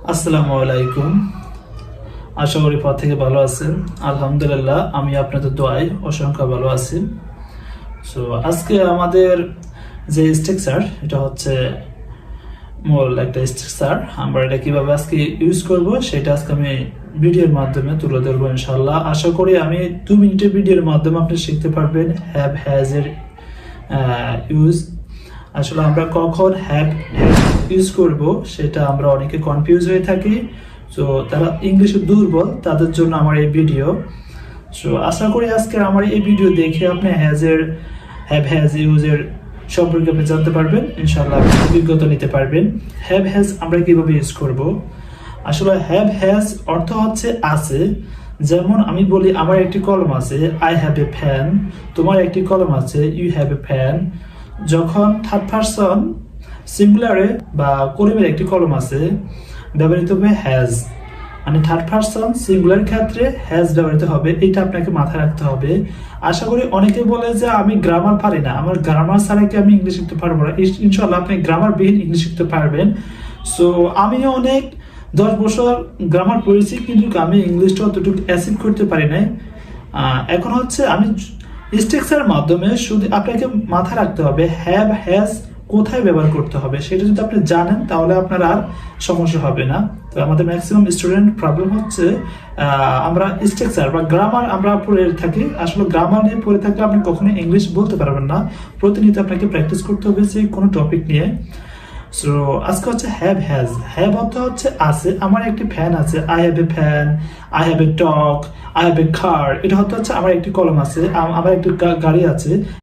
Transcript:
আসসালামু আলাইকুম। আশা করি পর থেকে ভালো আছেন। আলহামদুলিল্লাহ, আমি আপনাদের দোয়ায় অসংখ্য ভালো আছি। সো আজকে আমাদের যে স্ট্রাকচার, এটা হচ্ছে মূল একটা স্ট্রাকচার। আমরা এটা কিভাবে আজকে ইউজ করব সেটা আজকে আমি ভিডিওর মাধ্যমে তুলে ধরবো ইনশাল্লাহ। আশা করি আমি 2 মিনিটের ভিডিওর মাধ্যমে আপনি শিখতে পারবেন হ্যাভ হ্যাজ এর ইউজ। আসলে আমরা কখন হ্যাভ ইউজ করব সেটা আমরা অনেকে কনফিউজ হয়ে থাকি। সো তারা ইংলিশে দুর্বল, তাদের জন্য আমার এই ভিডিও। সো আশা করি আজকে আমার এই ভিডিও দেখে আপনি হ্যাভ হ্যাজ ইউজের সম্পর্কে আপনি জানতে পারবেন, ইনশাআল্লাহ অভিজ্ঞতা নিতে পারবেন। হ্যাভ হ্যাজ আমরা কিভাবে ইউজ করব। আসলে হ্যাভ হ্যাজ অর্থ হচ্ছে আছে। যেমন আমি বলি আমার একটি কলম আছে, আই হ্যাভ এ ফ্যান। তোমার একটি কলম আছে, ইউ হ্যাভ এ ফ্যান। যখন থার্ড পারসন সিঙ্গুলারে বা কলিমের একটি কলম আছে, ব্যবহৃত হবে হ্যাজ। মানে থার্ড পারসন সিঙ্গুলার ক্ষেত্রে হ্যাজ ব্যবহৃত হবে, এটা আপনাকে মাথায় রাখতে হবে। আশা করি অনেকে বলে যে আমি গ্রামার পারি না, আমার গ্রামার ছাড়া কি আমি ইংলিশ শিখতে পারবো না। ইনশাল্লাহ আপনি গ্রামার বিহীন ইংলিশ শিখতে পারবেন। সো আমিও অনেক 10 বছর গ্রামার পড়েছি, কিন্তু আমি ইংলিশটা অতটুকু অ্যাচিভ করতে পারি নাই। এখন হচ্ছে আমি স্ট্রাকচারের মাধ্যমে শুধু আপনাকে মাথায় রাখতে হবে হ্যাভ হ্যাজ কোথায় ব্যবহার করতে হবে, সেটা যদি আপনি জানেন তাহলে আপনার আর সমস্যা হবে না। তো আমাদের ম্যাক্সিমাম স্টুডেন্ট প্রবলেম হচ্ছে আমরা স্ট্রাকচার বা গ্রামার আমরা পড়ে থাকি। আসলে গ্রামার নিয়ে পড়ে থাকলে আপনি কখনো ইংলিশ বলতে পারবেন না। প্রতিনিয়ত আপনাকে প্র্যাকটিস করতে হবে যে কোনো টপিক নিয়ে। সো আজকে হচ্ছে হ্যাভ হ্যাজ। হ্যাভ অর্থ হচ্ছে আছে, আমার একটি ফ্যান আছে, I have a fan, I have a dog, I have a car. এটা হচ্ছে আমার একটি কলম আছে, আমার একটি গাড়ি আছে।